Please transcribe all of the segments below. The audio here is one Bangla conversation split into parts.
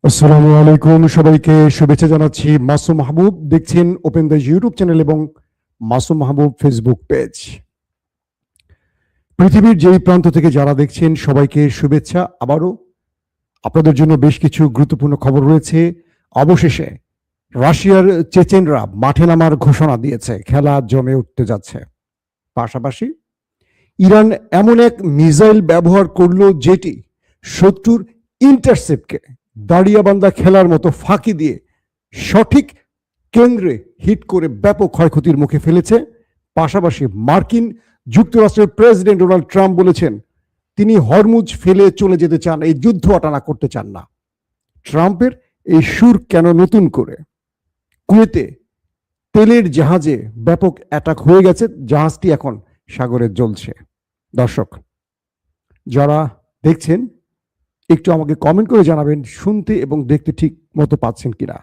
আসসালামু আলাইকুম, সবাইকে শুভেচ্ছা জানাচ্ছি। মাসুম মাহবুব দেখছেন ওপেন দ্য ইউটিউব চ্যানেল এবং মাসুম মাহবুব ফেসবুক পেজ। পৃথিবীর যেই প্রান্ত থেকে যারা দেখছেন সবাইকে শুভেচ্ছা। আবারও আপনাদের জন্য বেশ কিছু গুরুত্বপূর্ণ খবর রয়েছে। অবশেষে রাশিয়ার চেচেনরা মাঠে নামার ঘোষণা দিয়েছে, খেলা জমে উঠতে যাচ্ছে। পাশাপাশি ইরান এমন এক মিসাইল ব্যবহার করলো যেটি শত্রুর ইন্টারসেপ্টকে দাঁড়িয়াবান্ধা খেলার মতো ফাঁকি দিয়ে সঠিক কেন্দ্রে হিট করে ব্যাপক ক্ষয়ক্ষতির মুখে ফেলেছে। পাশাপাশি মার্কিন যুক্তরাষ্ট্রের প্রেসিডেন্ট ডোনাল্ড ট্রাম্প বলেছেন তিনি হরমুজ ফেলে চলে যেতে চান, এই যুদ্ধ আটানা করতে চান না। ট্রাম্পের এই সুর কেন নতুন করে? কুয়েতে তেলের জাহাজে ব্যাপক অ্যাটাক হয়ে গেছে, জাহাজটি এখন সাগরে জ্বলছে। দর্শক যারা দেখছেন একটু আমাকে কমেন্ট করে জানাবেন শুনতে এবং দেখতে ঠিক মতো পাচ্ছেন কিনা।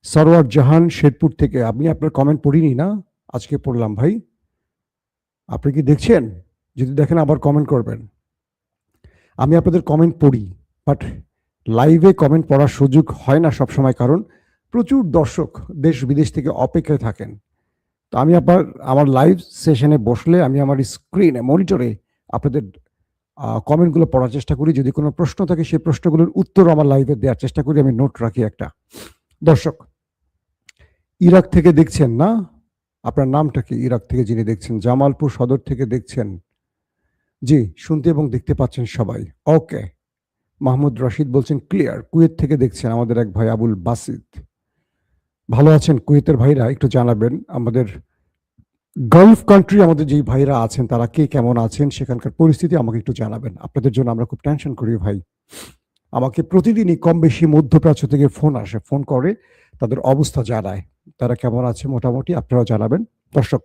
সরওয়ার জাহান শেরপুর থেকে, আমি আপনার কমেন্ট পড়িনি না, আজকে পড়লাম ভাই। আপনি কি দেখছেন? যদি দেখেন আবার কমেন্ট করবেন। আমি আপনাদের কমেন্ট পড়ি, বাট লাইভে কমেন্ট পড়ার সুযোগ হয় না সবসময়, কারণ প্রচুর দর্শক দেশ বিদেশ থেকে অপেক্ষায় থাকেন। তো আমি আমার লাইভ সেশনে বসলে আমি আমার স্ক্রিনে মনিটরে আপনাদের কমেন্টগুলো পড়ার চেষ্টা করি। যদি কোনো প্রশ্ন থাকে সেই প্রশ্নগুলোর উত্তর আমার লাইভে দেওয়ার চেষ্টা করি, আমি নোট রাখি একটা। দর্শক ইরাক থেকে দেখছেন না? আপনার নামটা কি? ইরাক থেকে যিনি দেখছেন, জামালপুর সদর থেকে দেখছেন। জি, শুনতে এবং দেখতে পাচ্ছেন সবাই। ওকে, মাহমুদ রশিদ বলছেন ক্লিয়ার। কুয়েত থেকে দেখছেন আমাদের এক ভাই আবুল বাসিদ। ভালো আছেন কুয়েতের ভাইরা? একটু জানাবেন। আমাদের গালফ কান্ট্রি আমাদের যেই ভাইরা আছেন তারা কে কেমন আছেন, সেখানকার পরিস্থিতি আমাকে একটু জানাবেন। আপনাদের জন্য আমরা খুব টেনশন করি ভাই। আমাকে প্রতিদিনই কম বেশি মধ্যপ্রাচ্য থেকে ফোন আসে, ফোন করে তাদের অবস্থা জানায়, তারা কেমন আছে মোটামুটি আপনারাও জানাবেন। দর্শক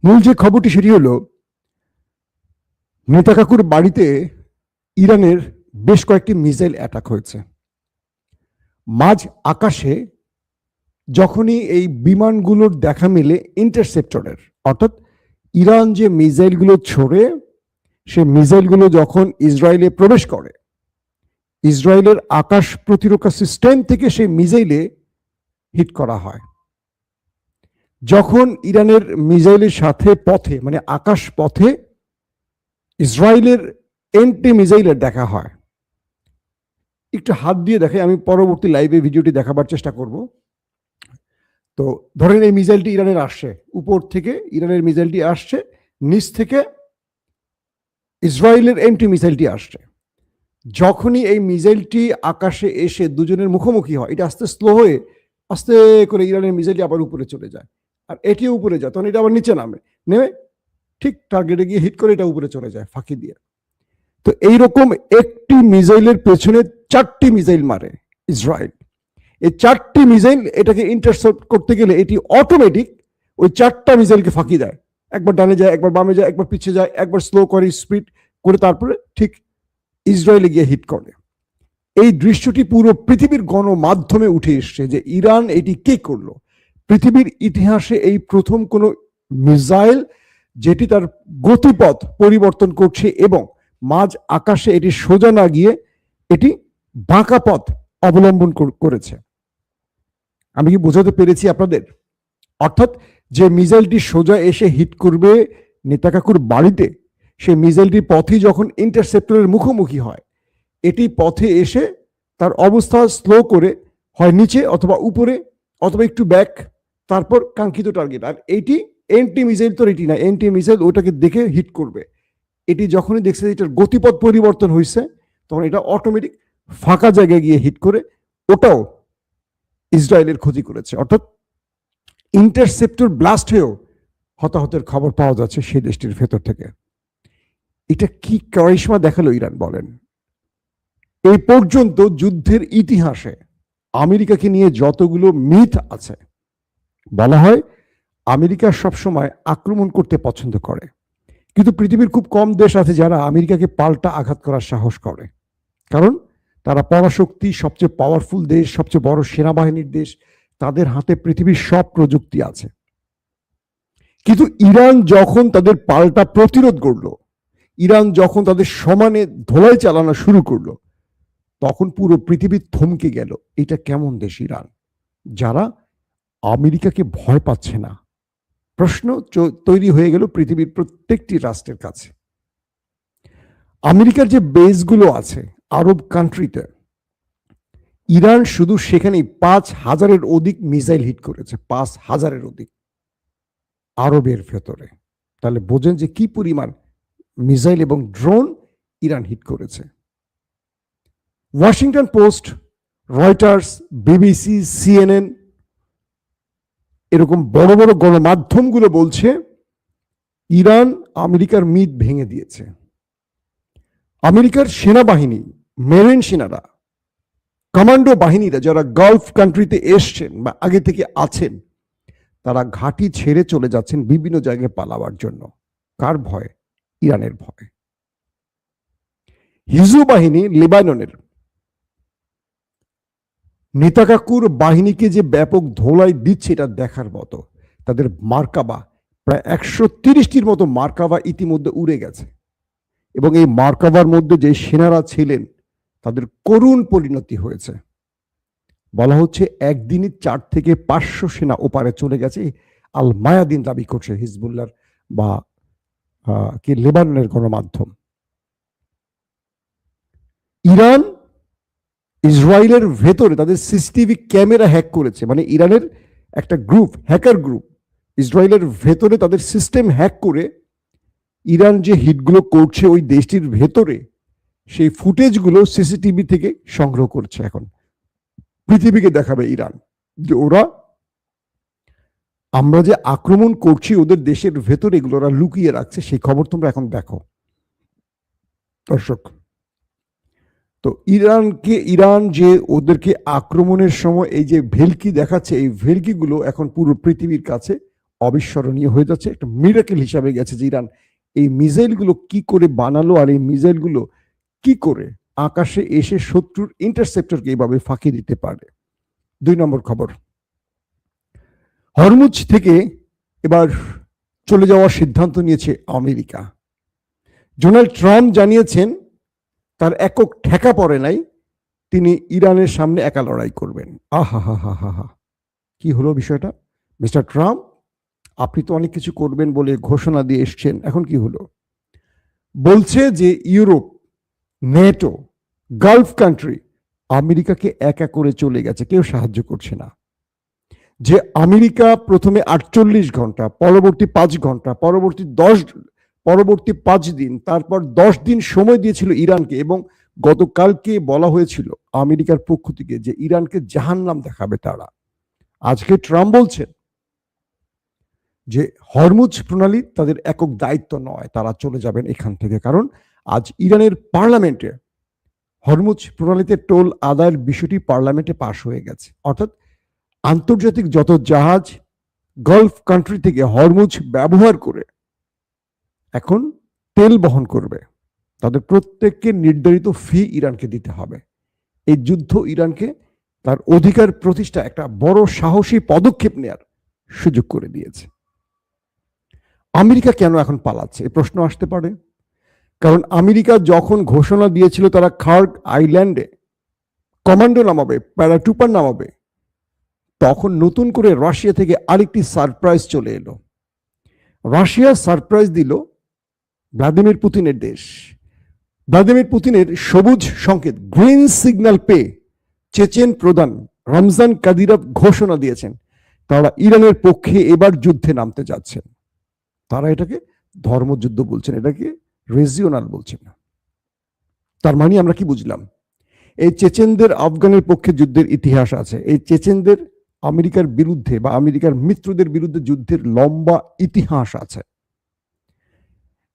মূল যে খবরটি সেটি হলো নেতা কাকুর বাড়িতে ইরানের বেশ কয়েকটি মিসাইল অ্যাটাক হয়েছে। মাঝ আকাশে যখনই এই বিমানগুলোর দেখা মিলে ইন্টারসেপ্টরের, অর্থাৎ ইরান যে মিসাইলগুলো ছোড়ে সে মিসাইলগুলো যখন ইসরায়েলে প্রবেশ করে, ইসরায়েলের আকাশ প্রতিরক্ষা সিস্টেম থেকে সেই মিসাইলে হিট করা হয়। যখন ইরানের মিসাইলের সাথে পথে মানে আকাশ পথে ইসরায়েলের এন্টি মিসাইলের দেখা হয়, একটু হাত দিয়ে দেখে, আমি পরবর্তী লাইভে ভিডিওটি দেখাবার চেষ্টা করব। তো ধরেন এই মিসাইলটি ইরানের আসছে, উপর থেকে ইরানের মিসাইলটি আসছে, নিচ থেকে ইসরায়েলের এন্টি মিসাইলটি আসছে। যখনই এই মিসাইলটি আকাশে এসে দুজনের মুখোমুখি হয়, এটা আস্তে স্লো হয়ে আস্তে করে ইরানের মিসাইলটি আবার উপরে চলে যায়, আর এটিও উপরে যায়, তখন এটা আবার নিচে নেমে ঠিক টার্গেটে গিয়ে হিট করে এটা উপরে চলে যায় ফাঁকি দিয়ে। তো এইরকম একটি মিসাইলের পেছনে 4টি মিসাইল মারে ইসরায়েল। এই 4টি মিসাইল এটাকে ইন্টারসেপ্ট করতে গেলে এটি অটোমেটিক ওই 4টা মিসাইলকে ফাঁকি দেয়। একবার ডানে যায়, একবার বামে যায়, একবার পিছিয়ে যায়, একবার স্লো করে স্পিড করে তারপরে ঠিক ইসরায়েলে গিয়ে হিট করে। এই দৃশ্যটি পুরো পৃথিবীর গণমাধ্যমে উঠে এসছে যে ইরান এটি কে করলো। পৃথিবীর ইতিহাসে এই প্রথম কোন মিসাইল যেটি তার গতিপথ পরিবর্তন করছে এবং মাঝ আকাশে এটি সোজা না গিয়ে এটি বাঁকা পথ অবলম্বন করেছে। আমি কি বোঝাতে পেরেছি আপনাদের? অর্থাৎ যে মিসাইলটি সোজা এসে হিট করবে নেতা কাকুর বাড়িতে, সেই মিসাইলটি পথে যখন ইন্টারসেপ্টরের মুখোমুখি হয়, এটি পথে এসে তার অবস্থা স্লো করে হয় নিচে অথবা উপরে অথবা একটু ব্যাক, তারপর কাঙ্ক্ষিত টার্গেট। আর এইটি এন্টি মিসাইল তো এটি না, এন্টি মিসাইল ওটাকে দেখে হিট করবে। এটি যখনই দেখছে এটার গতিপথ পরিবর্তন হয়েছে তখন এটা অটোমেটিক ফাঁকা জায়গায় গিয়ে হিট করে ওটাও ইসরায়েলের ক্ষতি করেছে। অর্থাৎ ইন্টারসেপ্টর ব্লাস্ট হয়েও হতাহতের খবর পাওয়া যাচ্ছে সেই দেশটির ভেতর থেকে। এটা কি কারিশমা দেখালো ইরান বলেন? এই পর্যন্ত যুদ্ধের ইতিহাসে আমেরিকাকে নিয়ে যতগুলো মিথ আছে, বলা হয় আমেরিকা সবসময় আক্রমণ করতে পছন্দ করে, কিন্তু পৃথিবীর খুব কম দেশ আছে যারা আমেরিকাকে পাল্টা আঘাত করার সাহস করে। কারণ তারা পরাশক্তি, সবচেয়ে পাওয়ারফুল দেশ, সবচেয়ে বড় সেনাবাহিনীর দেশ, তাদের হাতে পৃথিবীর সব প্রযুক্তি আছে। কিন্তু ইরান যখন তাদের পাল্টা প্রতিরোধ করলো, ইরান যখন তাদের সমানে ধোলাই চালানো শুরু করলো, তখন পুরো পৃথিবী থমকে গেল। এটা কেমন দেশ ইরান, যারা আমেরিকাকে ভয় পাচ্ছে না? প্রশ্ন তৈরি হয়ে গেল পৃথিবীর প্রত্যেকটি রাষ্ট্রের কাছে। আমেরিকার যে বেসগুলো আছে আরব কান্ট্রিতে, ইরান শুধু সেখানেই 5,000-এর অধিক মিসাইল হিট করেছে, 5,000-এর অধিক আরবের ভেতরে। তাহলে বোঝেন যে কি পরিমাণ মিসাইল এবং ড্রোন ইরান হিট করেছে। Washington post, Reuters, BBC, CNN এরকম বড় বড় গণমাধ্যমগুলো বলছে ইরান আমেরিকার মিথ ভেঙে দিয়েছে। আমেরিকার সেনাবাহিনী, মেরিন সেনারা, কমান্ডো বাহিনীরা যারা গালফ কান্ট্রিতে এসছেন বা আগে থেকে আছেন, তারা ঘাঁটি ছেড়ে চলে যাচ্ছেন বিভিন্ন জায়গায় পালাবার জন্য। কার ভয়? ইরানের ভয়। হিজবুল বাহিনী লেবাননের নেতাকাকুর বাহিনীকে যে ব্যাপক ধোলাই দিচ্ছে এটা দেখার মতো। তাদের মার্কাবা প্রায় 130টির মতো মার্কাবা ইতিমধ্যে উড়ে গেছে, এবং এই মার্কাবার মধ্যে যে সেনারা ছিলেন তাদের করুণ পরিণতি হয়েছে। বলা হচ্ছে একদিনই 4 থেকে 500 সেনা ওপারে চলে গেছে। আল মায়াদিন দাবি করছে হিজবুল্লাহর বা কি লেবাননের গণমাধ্যম। ইরান ইসরায়েলের ভেতরে তাদের সিসিটিভি ক্যামেরা হ্যাক করেছে, মানে ইরানের একটা গ্রুপ, হ্যাকার গ্রুপ, ইসরায়েলের ভেতরে তাদের সিস্টেম হ্যাক করে ইরান যে হিটগুলো করছে ওই দেশটির ভেতরে সেই ফুটেজগুলো সিসিটিভি থেকে সংগ্রহ করছে। এখন পৃথিবীকে দেখাবে ইরান যে আমরা যে আক্রমণ করছি ওদের দেশের ভেতরে এগুলো ওরা লুকিয়ে রাখছে। সেই খবর তোমরা এখন দেখো দর্শক। তো ইরান যে ওদেরকে আক্রমণের সময় এই যে ভেলকি দেখাচ্ছে, এই ভেলকিগুলো এখন পুরো পৃথিবীর কাছে অবিস্মরণীয় হয়ে যাচ্ছে। একটা মিরাকেল হিসাবে গেছে যে ইরান এই মিসাইলগুলো কি করে বানালো, আর এই মিসাইলগুলো কি করে আকাশে এসে শত্রুর ইন্টারসেপ্টরকে এইভাবে ফাঁকি দিতে পারে। 2 নম্বর খবর, হরমুজ থেকে এবার চলে যাওয়ার সিদ্ধান্ত নিয়েছে আমেরিকা। ডোনাল্ড ট্রাম্প জানিয়েছেন তার একক ঠেকা পড়ে নাই, তিনি ইরানের সামনে একা লড়াই করবেন। আহা হা হা হা হা, কি হলো বিষয়টা? মিস্টার ট্রাম্প, আপনি তো অনেক কিছু করবেন বলে ঘোষণা দিয়ে এসছেন, এখন কি হলো? বলছে যে ইউরোপ, নেটো, গালফ কান্ট্রি আমেরিকাকে একা করে চলে গেছে, কেউ সাহায্য করছে না। যে আমেরিকা প্রথমে 48 ঘন্টা, পরবর্তী 5 ঘন্টা, পরবর্তী 5 দিন, তারপর 10 দিন সময় দিয়েছিল ইরানকে, এবং গতকালকে বলা হয়েছিল আমেরিকার পক্ষ থেকে যে ইরানকে জাহান্নাম দেখাবে তারা। আজকে ট্রাম্প বলছেন যে হরমুজ প্রণালী তাদের একক দায়িত্ব নয়, তারা চলে যাবেন এখান থেকে। কারণ আজ ইরানের পার্লামেন্টে হরমুজ প্রণালীতে টোল আদায়ের বিষয়টি পার্লামেন্টে পাশ হয়ে গেছে। অর্থাৎ আন্তর্জাতিক যত জাহাজ গালফ কান্ট্রি থেকে হরমুজ ব্যবহার করে এখন তেল বহন করবে, তাদের প্রত্যেককে নির্ধারিত ফি ইরানকে দিতে হবে। এই যুদ্ধ ইরানকে তার অধিকার প্রতিষ্ঠা একটা বড় সাহসী পদক্ষেপ নেয়ার সুযোগ করে দিয়েছে। আমেরিকা কেন এখন পালাচ্ছে এই প্রশ্ন আসতে পারে। কারণ আমেরিকা যখন ঘোষণা দিয়েছিল তারা খার্গ আইল্যান্ডে কমান্ডো নামাবে, প্যারাটুপার নামাবে, তখন নতুন করে রাশিয়া থেকে আরেকটি সারপ্রাইজ চলে এলো। রাশিয়া সারপ্রাইজ দিল ভ্লাদিমির পুতিনের দেশ। ভ্লাদিমির পুতিনের সবুজ সংকেত, গ্রিন সিগন্যাল পেয়ে চেচেন প্রধান রমজান কাদিরভ ঘোষণা দিয়েছেন তারা ইরানের পক্ষে এবার যুদ্ধে নামতে যাচ্ছেন। তারা এটাকে ধর্মযুদ্ধ বলছেন, এটাকে রিজিওনাল বলছেন না। তার মানে আমরা কি বুঝলাম? এই চেচেনদের আফগানের পক্ষে যুদ্ধের ইতিহাস আছে, এই চেচেনদের আমেরিকার বিরুদ্ধে বা আমেরিকার মিত্রদের বিরুদ্ধে যুদ্ধের লম্বা ইতিহাস আছে।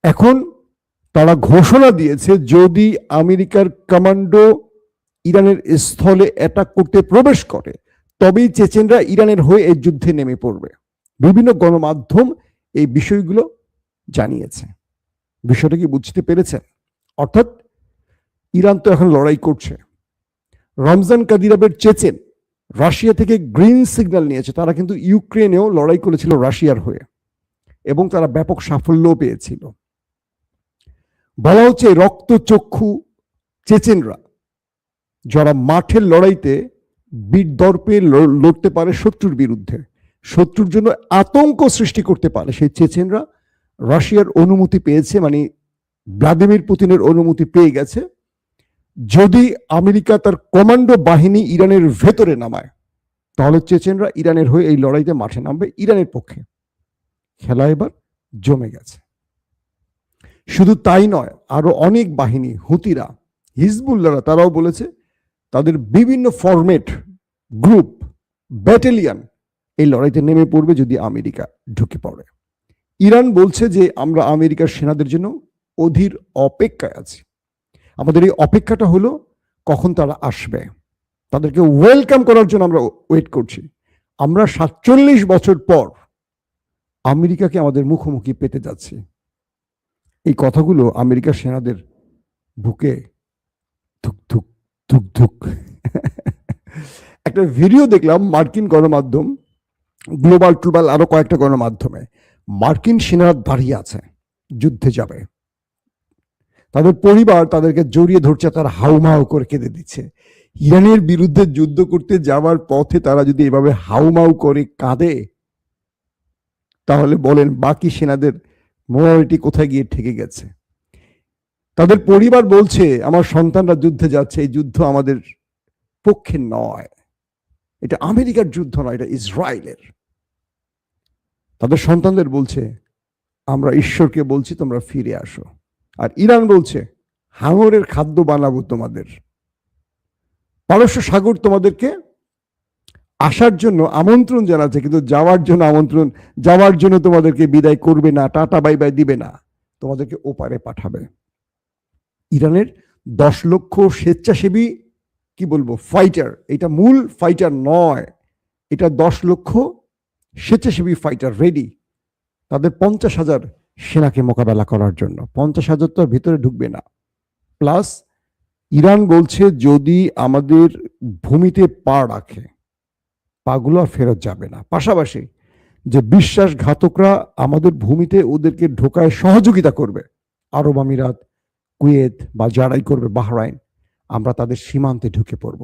এখন তারা ঘোষণা দিয়েছে যদি আমেরিকার কমান্ডো ইরানের স্থলে অ্যাটাক করতে প্রবেশ করে তবেই চেচেনরা ইরানের হয়ে এই যুদ্ধে নেমে পড়বে। বিভিন্ন গণমাধ্যম এই বিষয়গুলো জানিয়েছে। বিষয়টা কি বুঝতে পেরেছেন? অর্থাৎ ইরান তো এখন লড়াই করছে। রমজান কাদিরভের চেচেন রাশিয়া থেকে গ্রিন সিগন্যাল নিয়েছে, তারা কিন্তু ইউক্রেনেও লড়াই করেছিল রাশিয়ার হয়ে, এবং তারা ব্যাপক সাফল্যও পেয়েছিল। বলা হচ্ছে রক্তচক্ষু চেচেনরা যারা মাঠের লড়াইতে বীর দর্পে লড়তে পারে শত্রুর বিরুদ্ধে, শত্রুর জন্য আতঙ্ক সৃষ্টি করতে পারে, সেই চেচেনরা রাশিয়ার অনুমতি পেয়েছে, মানে ভ্লাদিমির পুতিনের অনুমতি পেয়ে গেছে। যদি আমেরিকা তার কমান্ডো বাহিনী ইরানের ভেতরে নামায়, তাহলে চেচেনরা ইরানের হয়ে এই লড়াইতে মাঠে নামবে ইরানের পক্ষে। খেলা এবার জমে গেছে। শুধু তাই নয়, আরো অনেক বাহিনী, হুতিরা, হিজবুল্লাহরা, তারাও বলেছে তাদের বিভিন্ন ফরমেট, গ্রুপ, ব্যাটালিয়ন এই লড়াইতে নেমে পড়বে যদি আমেরিকা ঢুকে পড়ে। ইরান বলছে যে আমরা আমেরিকার সেনাদের জন্য অধীর অপেক্ষায় আছি। আমাদের এই অপেক্ষাটা হলো কখন তারা আসবে, তাদেরকে ওয়েলকাম করার জন্য আমরা ওয়েট করছি। আমরা 47 বছর পর আমেরিকাকে আমাদের মুখোমুখি পেতে যাচ্ছি। এই কথাগুলো আমেরিকার সেনাদের বুকে ধুক ধুক ধুক ধুক। একটা ভিডিও দেখলাম মার্কিন গণমাধ্যম, গ্লোবাল টুবাল, আরো কয়েকটা গণমাধ্যমে। মার্কিন সেনারা দাঁড়িয়ে আছে, যুদ্ধে যাবে, তাদের পরিবার তাদেরকে জড়িয়ে ধরছে, তারা হাউমাউ করে কেঁদে দিচ্ছে। ইরানের বিরুদ্ধে যুদ্ধ করতে যাওয়ার পথে তারা যদি এভাবে হাউমাউ করে কাঁদে, তাহলে বলেন বাকি সেনাদের মোরালিটি কোথায় গিয়ে ঠেকে গেছে। তাদের পরিবার বলছে আমার সন্তানরা যুদ্ধে যাচ্ছে, এই যুদ্ধ আমাদের পক্ষে নয়, এটা আমেরিকার যুদ্ধ নয়, এটা ইসরায়েলের। তাদের সন্তানদের বলছে আমরা ঈশ্বরকে বলছি তোমরা ফিরে আসো। আর ইরান বলছে হাঙরের খাদ্য বানাবো তোমাদের, পারস্য সাগর তোমাদেরকে আসার জন্য আমন্ত্রণ জানাচ্ছে, কিন্তু যাওয়ার জন্য আমন্ত্রণ, যাওয়ার জন্য তোমাদেরকে বিদায় করবে না, টাটা বাই বাই দিবে না, তোমাদেরকে ওপারে পাঠাবে। ইরানের 10 লক্ষ স্বেচ্ছাসেবী, কি বলবো, ফাইটার, এটা মূল ফাইটার নয়, এটা 10 লক্ষ স্বেচ্ছাসেবী ফাইটার রেডি, তাদের 50,000 সেনাকে মোকাবেলা করার জন্য। 50,000 তো ভিতরে ঢুকবে না। প্লাস ইরান বলছে যদি আমাদের ভূমিতে পা রাখে, পাগুলো আর ফেরত যাবে না। পাশাপাশি যে বিশ্বাসঘাতকরা আমাদের ভূমিতে ওদেরকে ঢোকায় সহযোগিতা করবে, আরব আমিরাত, কুয়েত বা যারাই করবে, বাহরাইন, আমরা তাদের সীমান্তে ঢুকে পড়ব,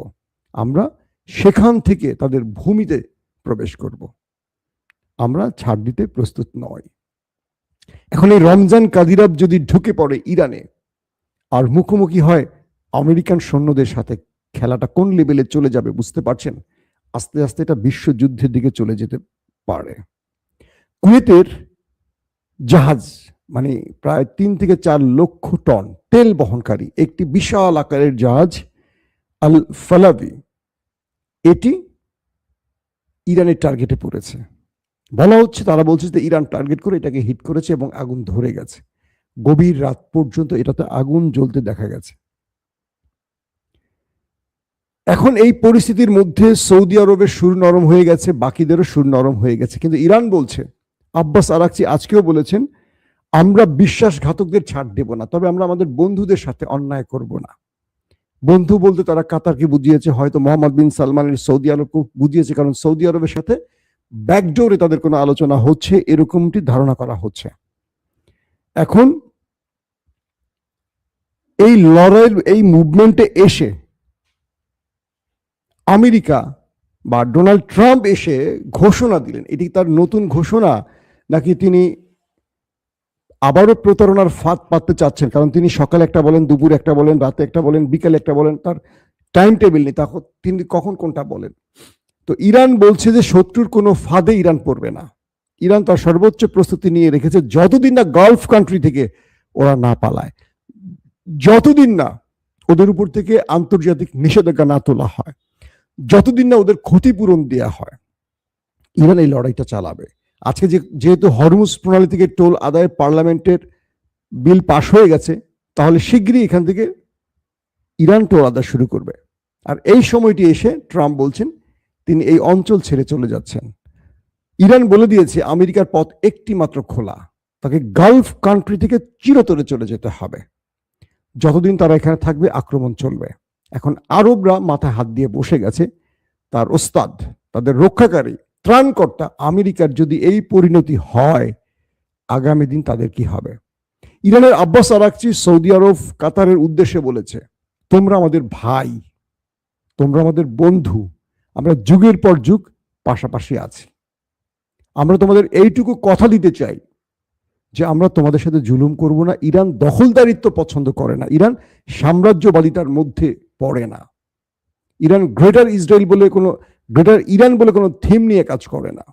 আমরা সেখান থেকে তাদের ভূমিতে প্রবেশ করব, আমরা ছাড় দিতে প্রস্তুত নয়। এখন এই রমজান কাদিরভ যদি ঢুকে পড়ে ইরানে আর মুখোমুখি হয় আমেরিকান সৈন্যদের সাথে, খেলাটা কোন লেভেলে চলে যাবে বুঝতে পারছেন। আস্তে আস্তে এটা বিশ্বযুদ্ধের দিকে চলে যেতে পারে। কুয়েতের জাহাজ, মানে প্রায় 3 থেকে 4 লক্ষ টন তেল বহনকারী একটি বিশাল আকারের জাহাজ আল ফালাভি, এটি ইরানের টার্গেটে পড়েছে। বলা হচ্ছে, তারা বলছে যে ইরান টার্গেট করে এটাকে হিট করেছে এবং আগুন ধরে গেছে। গভীর রাত পর্যন্ত এটাতে আগুন জ্বলতে দেখা গেছে। এখন এই পরিস্থিতির মধ্যে সৌদি আরবের সুর নরম হয়ে গেছে, বাকিদেরও সুর নরম হয়ে গেছে, কিন্তু ইরান বলছে, আব্বাস আরাকচি আজকেও বলেছেন, আমরা বিশ্বাসঘাতকদের ছাড় দেব না, তবে আমরা আমাদের বন্ধুদের সাথে অন্যায় করব না। বন্ধু বলতে তারা কাতারকে বুঝিয়েছে, হয়তো মোহাম্মদ বিন সালমানের সৌদি আরবকে বুঝিয়েছে, কারণ সৌদি আরবের সাথে ব্যাকডোরে তাদের কোনো আলোচনা হচ্ছে, এরকমটি ধারণা করা হচ্ছে। এখন এই লড়াইয়ের এই মুভমেন্টে এসে আমেরিকা বা ডোনাল্ড ট্রাম্প এসে ঘোষণা দিলেন, এটি তার নতুন ঘোষণা নাকি তিনি আবারও প্রতারণার ফাঁদ পাততে চাচ্ছেন? কারণ তিনি সকালে একটা বলেন, দুপুর একটা বলেন, রাতে একটা বলেন, বিকালে একটা বলেন, তার টাইম টেবিল নেই, তখন তিনি কখন কোনটা বলেন। তো ইরান বলছে যে শত্রুর কোনো ফাঁদে ইরান পড়বে না। ইরান তার সর্বোচ্চ প্রস্তুতি নিয়ে রেখেছে, যতদিন না গালফ কান্ট্রি থেকে ওরা না পালায়, যতদিন না ওদের উপর থেকে আন্তর্জাতিক নিষেধাজ্ঞা না তোলা হয়, যতদিন না ওদের ক্ষতিপূরণ দেয়া হয়, ইরান এই লড়াইটা চালাবে। আজকে যেহেতু হরমুজ প্রণালী থেকে টোল আদায় পার্লামেন্টের বিল পাশ হয়ে গেছে, তাহলে শীঘ্রই এখান থেকে ইরান টোল আদায় শুরু করবে। আর এই সময়টি এসে ট্রাম্প বলছেন তিনি এই অঞ্চল ছেড়ে চলে যাচ্ছেন। ইরান বলে দিয়েছে আমেরিকার পথ একটি মাত্র খোলা, তাকে গালফ কান্ট্রি থেকে চিরতরে চলে যেতে হবে। যতদিন তারা এখানে থাকবে আক্রমণ চলবে। এখন আরবরা মাথায় হাত দিয়ে বসে গেছে, তার ওস্তাদ, তাদের রক্ষাকারী, ত্রাণকর্তা আমেরিকার যদি এই পরিণতি হয়, আগামী দিন তাদের কি হবে। ইরানের আব্বাস আরাকচি সৌদি আরব, কাতারের উদ্দেশ্যে বলেছে, তোমরা আমাদের ভাই, তোমরা আমাদের বন্ধু, আমরা যুগের পর যুগ পাশাপাশি আছি। আমরা তোমাদের এইটুকু কথা দিতে চাই যে আমরা তোমাদের সাথে জুলুম করব না। ইরান দখলদারিত্ব পছন্দ করে না, ইরান সাম্রাজ্যবাদিতার মধ্যে পড়ে না, ইরান গ্রেটার ইরান বলে কোনো থিম নিয়ে কাজ করে না।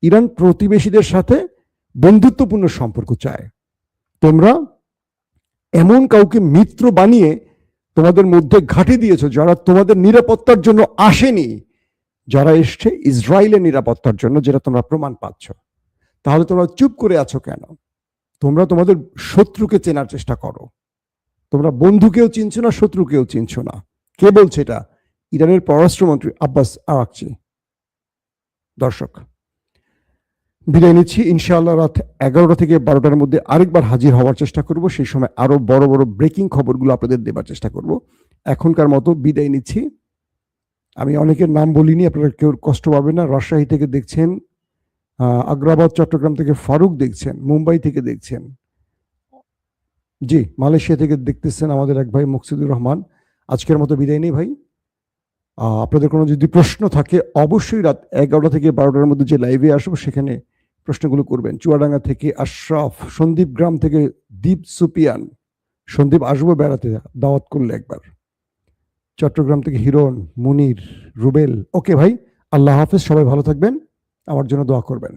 ইরান প্রতিবেশীদের সাথে বন্ধুত্বপূর্ণ সম্পর্ক চায়। তোমরা এমন কাউকে মিত্র বানিয়ে তোমাদের মধ্যে ঘাঁটি দিয়েছো যারা তোমাদের নিরাপত্তার জন্য আসেনি, যারা এসছে ইসরায়েলের নিরাপত্তার জন্য, যেটা তোমরা প্রমাণ পাচ্ছ। তাহলে তোমরা চুপ করে আছো কেন? তোমরা তোমাদের শত্রুকে চেনার চেষ্টা করো। তোমরা বন্ধুকেও চিনছো না, শত্রুকেও চিনছো না। কে বলছে এটা? ইরানের পররাষ্ট্রমন্ত্রী আব্বাস আরাকচি। দর্শক, বিদায় নিচ্ছি। ইনশাআল্লাহ রাত 11টা থেকে 12টার মধ্যে আরেকবার হাজির হওয়ার চেষ্টা করব। সেই সময় আরো বড় বড় ব্রেকিং খবরগুলো আপনাদের দেবার চেষ্টা করব। এখনকার মতো বিদায় নিচ্ছি। আমি অনেকের নাম বলিনি, আপনারা কেউ কষ্ট পাবেন না। রাজশাহী থেকে দেখছেন, আগ্রাবাদ চট্টগ্রাম থেকে ফারুক দেখছেন, মুম্বাই থেকে দেখছেন, জি মালয়েশিয়া থেকে দেখতেছেন আমাদের এক ভাই মুকসিদুর রহমান। আজকের মতো বিদায় নেই ভাই। আপনাদের কোনো যদি প্রশ্ন থাকে অবশ্যই রাত 11টা থেকে 12টার মধ্যে যে লাইভে আসবো সেখানে প্রশ্নগুলো করবেন। চুয়াডাঙ্গা থেকে আশরাফ, সন্দীপ গ্রাম থেকে দীপ সুপিয়ান, সন্দীপ আসবো বেড়াতে, দাওয়াত করলে একবার। চট্টগ্রাম থেকে হিরণ, মুনির, রুবেল। ওকে ভাই, আল্লাহ হাফেজ, সবাই ভালো থাকবেন, আমার জন্য দোয়া করবেন।